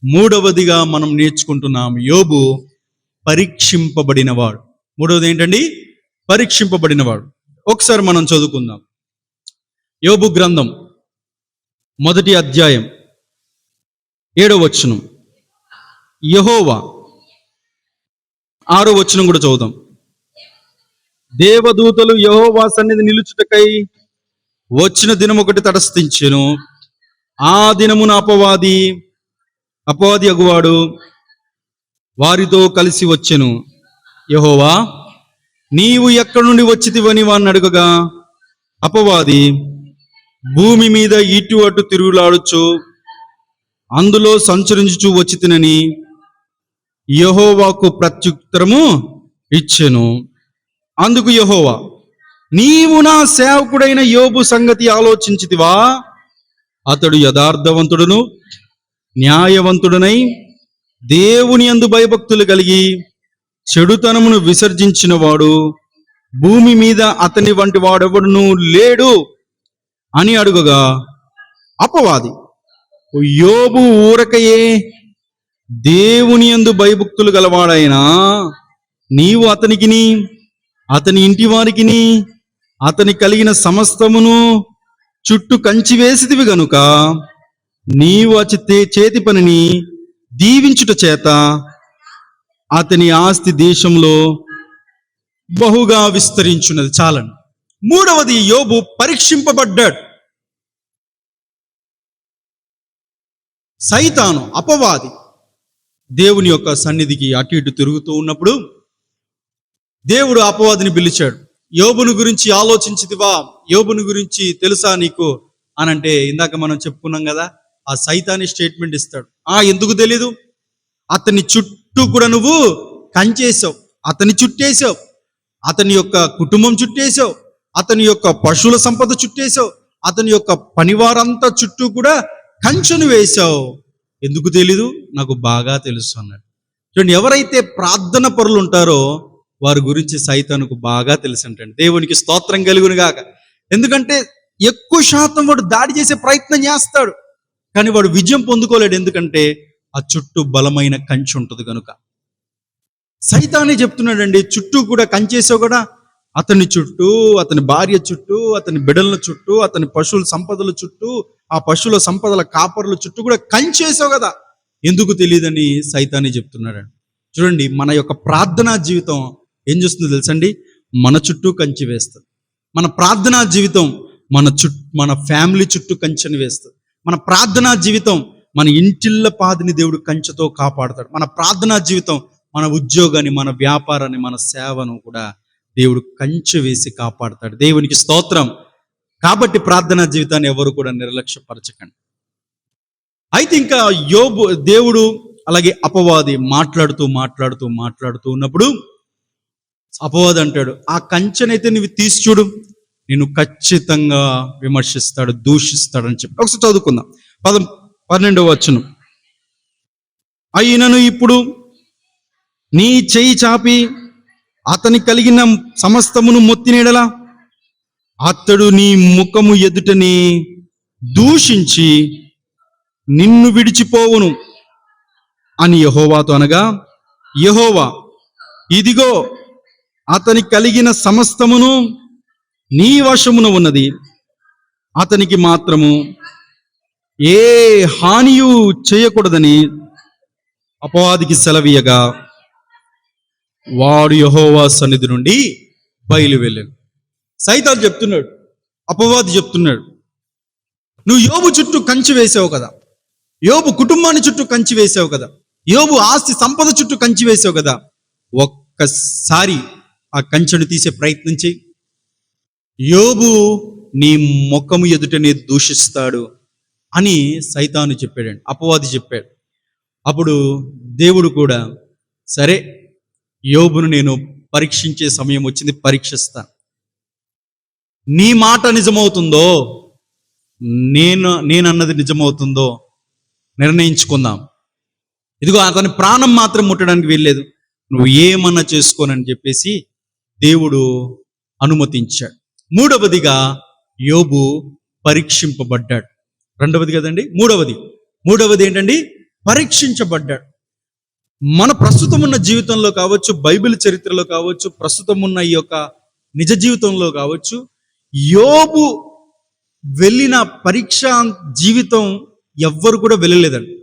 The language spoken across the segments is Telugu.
మూడవదిగా మనం నేర్చుకుంటున్నాం, యోబు పరీక్షింపబడినవాడు. మూడవది ఏంటండి? పరీక్షింపబడినవాడు. ఒకసారి మనం చదువుకుందాం. యోబు గ్రంథం 1వ అధ్యాయం 7వ వచనం, యెహోవా 6వ వచనం కూడా చదువుదాం. దేవదూతలు యెహోవా సన్నిధి నిలుచుటకై వచ్చిన దినం ఒకటి తటస్థించెను. ఆ దినమున అపవాది అగువాడు వారితో కలిసి వచ్చెను. యెహోవా, నీవు ఎక్కడి నుండి వచ్చితివని వారిని అడుగగా, అపవాది, భూమి మీద ఇటు అటు తిరుగులాడుచు అందులో సంచరించుచు వచ్చితినని యెహోవాకు ప్రత్యుత్తరము ఇచ్చెను. అందుకు యెహోవా, నీవు నా సేవకుడైన యోబు సంగతి ఆలోచించితివా? అతడు యథార్థవంతుడును న్యాయవంతుడనై దేవుని యందు భయభక్తులు కలిగి చెడుతనమును విసర్జించిన వాడు, భూమి మీద అతని వంటి వాడెవడును లేడు అని అడుగగా, అపవాది, యోబు ఊరకయే దేవుని యందు భయభక్తులు గలవాడైనా నీవు అతనికిని అతని ఇంటి వారికిని అతని కలిగిన సమస్తమును చుట్టూ కంచి వేసిదివి గనుక నీవు అతి చేతి పనిని దీవించుట చేత అతని ఆస్తి దేశంలో బహుగా విస్తరించున్నది. చాలండి. మూడవది, యోబు పరీక్షింపబడ్డాడు. సైతాను, అపవాది దేవుని యొక్క సన్నిధికి అటు ఇటు తిరుగుతూ ఉన్నప్పుడు దేవుడు అపవాదిని పిలిచాడు. యోబుని గురించి ఆలోచించితివా? యోబుని గురించి తెలుసా నీకు అని అంటే, ఇందాక మనం చెప్పుకున్నాం కదా, ఆ సైతాని స్టేట్మెంట్ ఇస్తాడు. ఎందుకు తెలీదు? అతని చుట్టూ కూడా నువ్వు కంచేసావు, అతని చుట్టేసావు, అతని యొక్క కుటుంబం చుట్టేసావు, అతని యొక్క పశువుల సంపద చుట్టేసావు, అతని యొక్క పనివారంతా చుట్టూ కూడా కంచెను వేశావు. ఎందుకు తెలీదు? నాకు బాగా తెలుసు అన్నాడు. చూడండి, ఎవరైతే ప్రార్థన పరులు ఉంటారో వారి గురించి సైతానుకు బాగా తెలుసు అంటండి. దేవునికి స్తోత్రం కలుగును గాక. ఎందుకంటే ఎక్కువ శాతం వాడు దాడి చేసే ప్రయత్నం చేస్తాడు, కానీ వాడు విజయం పొందుకోలేడు. ఎందుకంటే ఆ చుట్టూ బలమైన కంచె ఉంటుంది కనుక. సైతానే చెప్తున్నాడండి, చుట్టూ కూడా కంచేసావు కూడా, అతని చుట్టూ, అతని భార్య చుట్టూ, అతని బిడ్డల చుట్టూ, అతని పశువుల సంపదల చుట్టూ, ఆ పశువుల సంపదల కాపరుల చుట్టూ కూడా కంచేసావు కదా, ఎందుకు తెలియదని సైతానే చెప్తున్నాడు. చూడండి, మన యొక్క ప్రార్థనా జీవితం ఏం చేస్తుందో తెలుసండి? మన చుట్టూ కంచి వేస్తుంది. మన ప్రార్థనా జీవితం మన ఫ్యామిలీ చుట్టూ కంచెని వేస్తుంది. మన ప్రార్థనా జీవితం మన ఇంటిళ్ళ పాదిని దేవుడు కంచెతో కాపాడుతాడు. మన ప్రార్థనా జీవితం మన ఉద్యోగాన్ని, మన వ్యాపారాన్ని, మన సేవను కూడా దేవుడు కంచె వేసి కాపాడుతాడు. దేవునికి స్తోత్రం. కాబట్టి ప్రార్థనా జీవితాన్ని ఎవరు కూడా నిర్లక్ష్యపరచకండి. అయితే ఇంకా దేవుడు అలాగే అపవాది మాట్లాడుతూ ఉన్నప్పుడు అపవాది అంటాడు, ఆ కంచెనైతే నువ్వు తీసి చూడు, నిన్ను ఖచ్చితంగా విమర్శిస్తాడు, దూషిస్తాడు అని చెప్పి. ఒకసారి చదువుకుందాం. 12వ వచనం, అయినను ఇప్పుడు నీ చెయ్యి చాపి అతని కలిగిన సమస్తమును మొత్తినేడలా అతడు నీ ముఖము ఎదుటని దూషించి నిన్ను విడిచిపోవును అని యెహోవాతో అనగా, యెహోవా, ఇదిగో అతని కలిగిన సమస్తమును నీ వశమున ఉన్నది, అతనికి మాత్రము ఏ హానియు చేయకూడదని అపవాదికి సెలవీయగా వాడు యెహోవా సన్నిధి నుండి బయలు వెళ్ళాడు. సైతాను చెప్తున్నాడు, అపవాది చెప్తున్నాడు, నువ్వు యోబు చుట్టూ కంచి వేసావు కదా, యోబు కుటుంబాన్ని చుట్టూ కంచి వేసావు కదా, యోబు ఆస్తి సంపద చుట్టూ కంచి వేసావు కదా, ఒక్కసారి ఆ కంచెను తీసే ప్రయత్నం చేయి. యోబు నీ ముఖము ఎదుటనే దూషిస్తాడు అని సైతాను చెప్పాడండి, అపవాది చెప్పాడు. అప్పుడు దేవుడు కూడా, సరే, యోబును నేను పరీక్షించే సమయం వచ్చింది, పరీక్షిస్తా. నీ మాట నిజమవుతుందో, నేనన్నది నిజమవుతుందో నిర్ణయించుకుందాం. ఇదిగో అతని ప్రాణం మాత్రం ముట్టడానికి వెళ్ళలేదు, నువ్వు ఏమన్నా చేసుకోనని చెప్పేసి దేవుడు అనుమతించాడు. మూడవదిగా యోబు పరీక్షింపబడ్డాడు. రెండవది కదండి, మూడవది ఏంటండి? పరీక్షించబడ్డాడు. మన ప్రస్తుతం ఉన్న జీవితంలో కావచ్చు, బైబిల్ చరిత్రలో కావచ్చు, ప్రస్తుతం ఉన్న ఈ యొక్క నిజ జీవితంలో కావచ్చు, యోబు వెళ్ళిన పరీక్ష జీవితం ఎవ్వరు కూడా వెళ్ళలేదండి.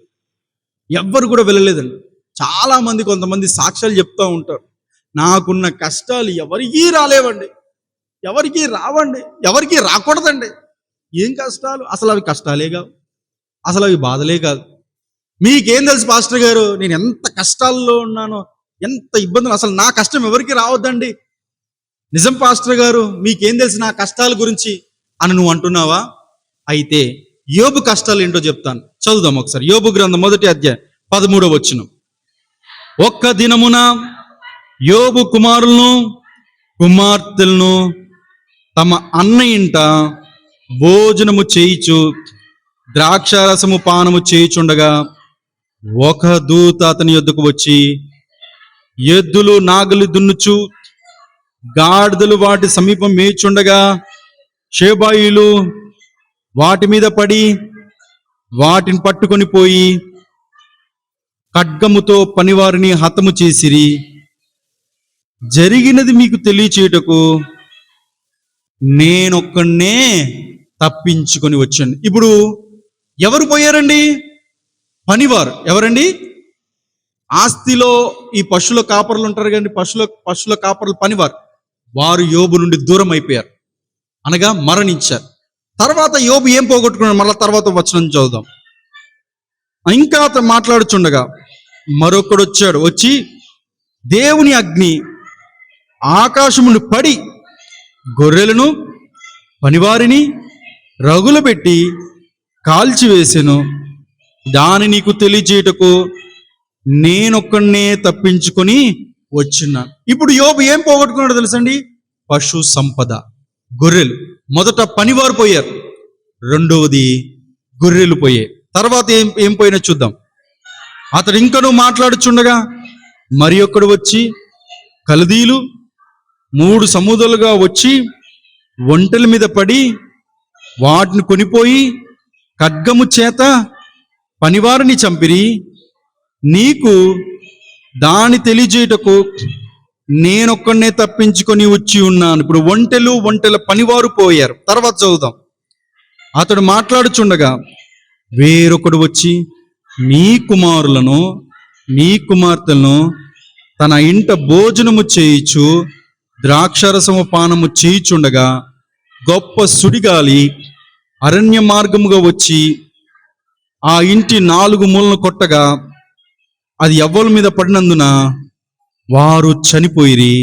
ఎవ్వరు కూడా వెళ్ళలేదండి. చాలా మంది, కొంతమంది సాక్ష్యాలు చెప్తూ ఉంటారు, నాకున్న కష్టాలు ఎవరికీ రాలేవండి, ఎవరికీ రావండి, ఎవరికీ రాకూడదండి. ఏం కష్టాలు? అసలు అవి కష్టాలే కావు, అసలు అవి బాధలే కాదు. మీకేం తెలుసు పాస్టర్ గారు, నేను ఎంత కష్టాల్లో ఉన్నానో, ఎంత ఇబ్బందులు, అసలు నా కష్టం ఎవరికి రావద్దండి. నిజం పాస్టర్ గారు, మీకేం తెలుసు నా కష్టాల గురించి అని నువ్వు అంటున్నావా? అయితే యోబు కష్టాలు ఏంటో చెప్తాను, చదువుదాం ఒకసారి. యోబు గ్రంథం 1వ అధ్యాయం 13వ వచనం. ఒక్క దినమున యోబు కుమారులను కుమార్తెలను తమ అన్న ఇంట భోజనము చేయిచు ద్రాక్షారసము పానము చేయుచుండగా ఒక దూత అతని యొద్దకు వచ్చి, ఎద్దులు నాగలి దున్నుచు గాడిదలు వాటి సమీపం మేచుండగా షేబాయిలు వాటి మీద పడి వాటిని పట్టుకొని పోయి ఖడ్గముతో పనివారిని హతము చేసిరి. జరిగినది మీకు తెలియచేయుటకు నేనొక్కనే తప్పించుకొని వచ్చాను. ఇప్పుడు ఎవరు పోయారండి? పనివారు. ఎవరండి? ఆస్తిలో ఈ పశువుల కాపర్లు ఉంటారు కదండి, పశువుల కాపర్లు పనివారు. వారు యోబు నుండి దూరం అయిపోయారు, అనగా మరణించారు. తర్వాత యోబు ఏం పోగొట్టుకున్నాడు? మళ్ళా తర్వాత వచనం చదువుదాం. ఇంకా అతను మాట్లాడుచుండగా మరొకడు వచ్చాడు. వచ్చి దేవుని అగ్ని ఆకాశమును పడి గొర్రెలను పనివారిని రగులు పెట్టి కాల్చివేసెను. దాని నీకు తెలియజేయటకు నేనొక్కనే తప్పించుకొని వచ్చిన్నాను. ఇప్పుడు యోబు ఏం పోగొట్టుకున్నాడో తెలుసండి? పశు సంపద, గొర్రెలు. మొదట పనివారు పోయారు, రెండవది గొర్రెలు పోయాయి. తర్వాత ఏం పోయినా చూద్దాం. అతడు ఇంకనూ మాట్లాడుచుండగా మరి ఒక్కడు వచ్చి, కల్దీలు 3 సముద్రాలుగా వచ్చి ఒంటెల మీద పడి వాటిని కొనిపోయి ఖడ్గము చేత పనివారిని చంపిరి. నీకు దాని తెలియజేయటకు నేనొక్కనే తప్పించుకొని వచ్చి ఉన్నాను. ఇప్పుడు ఒంటెల పనివారు పోయారు. తర్వాత చదువుదాం. అతడు మాట్లాడుచుండగా వేరొకడు వచ్చి, నీ కుమారులను నీ కుమార్తెలను తన ఇంట భోజనము చేయిచు ద్రాక్షరసము పానము చేయిచుండగా గొప్ప సుడిగాలి అరణ్య మార్గముగా వచ్చి ఆ ఇంటి 4 మూలను కొట్టగా అది ఎవ్వల మీద పడినందున వారు చనిపోయిరి.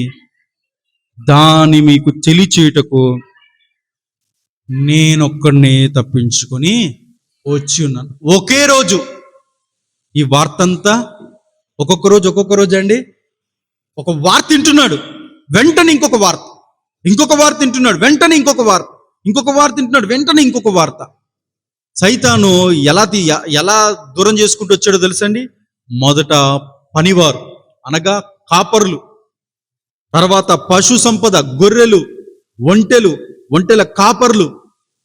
దాని మీకు తెలియచేయుటకు నేనొక్కడినే తప్పించుకొని వచ్చి ఉన్నాను. ఒకే రోజు ఈ వార్త అంతా, ఒక్కొక్క రోజు అండి, ఒక వార్త వింటున్నాడు, వెంటనే ఇంకొక వార్త, ఇంకొక వార్త వింటున్నాడు, వెంటనే ఇంకొక వార్త, ఇంకొక వార్త వింటున్నాడు, వెంటనే ఇంకొక వార్త. సైతాను ఎలా దూరం చేసుకుంటూ వచ్చాడో తెలుసండి? మొదట పనివారు అనగా కాపరులు, తర్వాత పశు సంపద, గొర్రెలు, ఒంటెల కాపర్లు,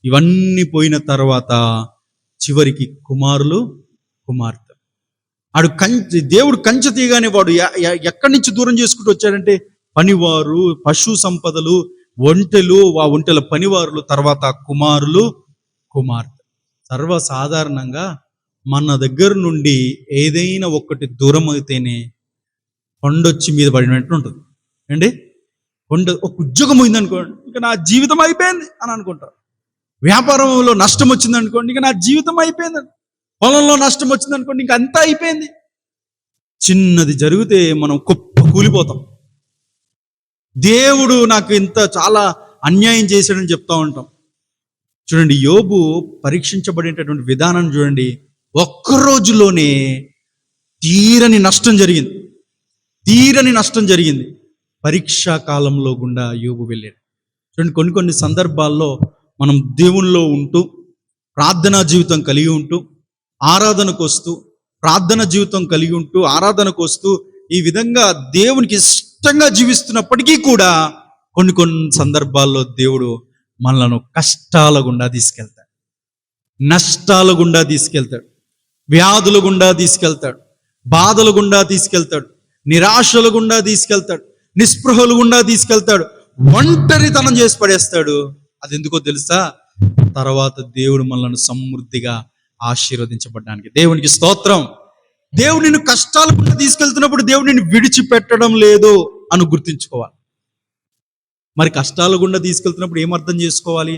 ఇవన్నీ పోయిన తర్వాత చివరికి కుమారులు, కుమార్తె. దేవుడు కంచె తీయగానే వాడు ఎక్కడి నుంచి దూరం చేసుకుంటూ వచ్చాడంటే పనివారు, పశు సంపదలు, ఒంటెలు, ఆ ఒంటెల పనివారులు, తర్వాత కుమారులు, కుమార్తె. సర్వసాధారణంగా మన దగ్గర నుండి ఏదైనా ఒకటి దూరం అయితేనే కొండొచ్చి మీద పడినట్టు ఉంటుంది అండి. ఒక ఉద్యోగం పోయింది అనుకోండి, ఇక నా జీవితం అయిపోయింది అని అనుకుంటారు. వ్యాపారంలో నష్టం వచ్చింది అనుకోండి, ఇక నా జీవితం అయిపోయింది. పొలంలో నష్టం వచ్చింది అనుకోండి, ఇంక అంతా అయిపోయింది. చిన్నది జరిగితే మనం కుప్ప కూలిపోతాం. దేవుడు నాకు ఇంత చాలా అన్యాయం చేశాడని చెప్తా ఉంటాం. చూడండి, యోబు పరీక్షించబడేటటువంటి విధానం చూడండి. ఒక్క రోజులోనే తీరని నష్టం జరిగింది. పరీక్షా కాలంలో గుండా యోబు వెళ్ళాడు. చూడండి, కొన్ని సందర్భాల్లో మనం దేవునిలో ఉంటూ ప్రార్థనా జీవితం కలిగి ఉంటూ ఆరాధనకు వస్తూ, ప్రార్థన జీవితం కలిగి ఉంటూ ఆరాధనకు వస్తూ ఈ విధంగా దేవునికి ఇష్టంగా జీవిస్తున్నప్పటికీ కూడా కొన్ని సందర్భాల్లో దేవుడు మనలను కష్టాల గుండా తీసుకెళ్తాడు, నష్టాల గుండా తీసుకెళ్తాడు. వ్యాధుల గుండా తీసుకెళ్తాడు, బాధల గుండా తీసుకెళ్తాడు, నిరాశల గుండా తీసుకెళ్తాడు, నిస్పృహల గుండా తీసుకెళ్తాడు, ఒంటరితనం చేసి పడేస్తాడు. అది ఎందుకో తెలుసా? తర్వాత దేవుడు మనల్ని సమృద్ధిగా ఆశీర్వదించబడ్డానికి. దేవునికి స్తోత్రం. దేవుడు నిన్ను కష్టాల గుండా తీసుకెళ్తున్నప్పుడు దేవుడు నిన్ను విడిచిపెట్టడం లేదు అని గుర్తించుకోవాలి. మరి కష్టాల గుండా తీసుకెళ్తున్నప్పుడు ఏమర్థం చేసుకోవాలి?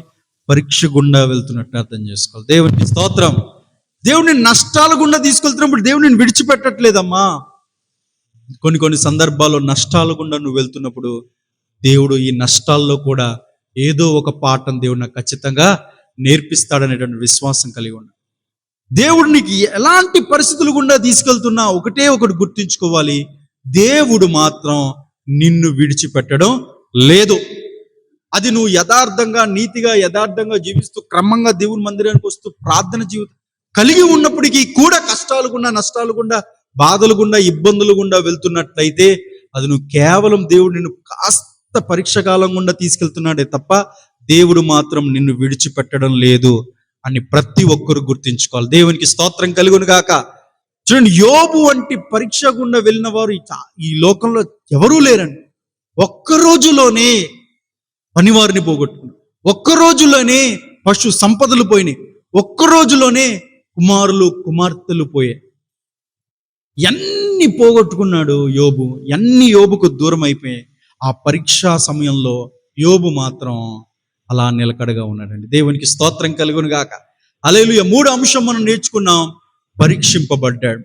పరీక్ష గుండా వెళ్తున్నట్టు అర్థం చేసుకోవాలి. దేవునికి స్తోత్రం. దేవుడిని నష్టాల గుండా తీసుకెళ్తున్నప్పుడు దేవుడిని విడిచిపెట్టట్లేదమ్మా. కొన్ని సందర్భాల్లో నష్టాల గుండా నువ్వు వెళ్తున్నప్పుడు దేవుడు ఈ నష్టాల్లో కూడా ఏదో ఒక పాఠం దేవుడు నాకు ఖచ్చితంగా నేర్పిస్తాడనేటువంటి విశ్వాసం కలిగి ఉన్నాడు. దేవుడు నీకు ఎలాంటి పరిస్థితులు గుండా తీసుకెళ్తున్నా ఒకటే ఒకటి గుర్తుంచుకోవాలి, దేవుడు మాత్రం నిన్ను విడిచిపెట్టడం లేదు. అది నువ్వు యథార్థంగా, నీతిగా, యథార్థంగా జీవిస్తూ క్రమంగా దేవుని మందిరానికి వస్తూ ప్రార్థన జీవితం కలిగి ఉన్నప్పటికీ కూడా కష్టాలు గుండా, నష్టాలు గుండా, బాధలు గుండా, ఇబ్బందులు గుండా వెళ్తున్నట్లయితే అది నువ్వు కేవలం దేవుడు నిన్ను కాస్త పరీక్ష కాలం గుండా తీసుకెళ్తున్నాడే తప్ప దేవుడు మాత్రం నిన్ను విడిచిపెట్టడం లేదు అని ప్రతి ఒక్కరు గుర్తించుకోవాలి. దేవునికి స్తోత్రం కలుగును గాక. చూడండి, యోబు వంటి పరీక్ష గుండా వెళ్ళిన వారు ఈ లోకంలో ఎవరూ లేరండి. ఒక్క రోజులోనే పనివారిని పోగొట్టుకున్నాడు, ఒక్క రోజులోనే పశు సంపదలు పోయినాయి, ఒక్క రోజులోనే కుమారులు కుమార్తెలు పోయాయి. ఎన్ని పోగొట్టుకున్నాడు యోబు, ఎన్ని యోబుకు దూరం అయిపోయాయి. ఆ పరీక్షా సమయంలో యోబు మాత్రం అలా నిలకడగా ఉన్నాడండి. దేవునికి స్తోత్రం కలుగును గాక. హల్లెలూయా. 3వ అంశం మనం నేర్చుకున్నాం, పరీక్షింపబడ్డాడు.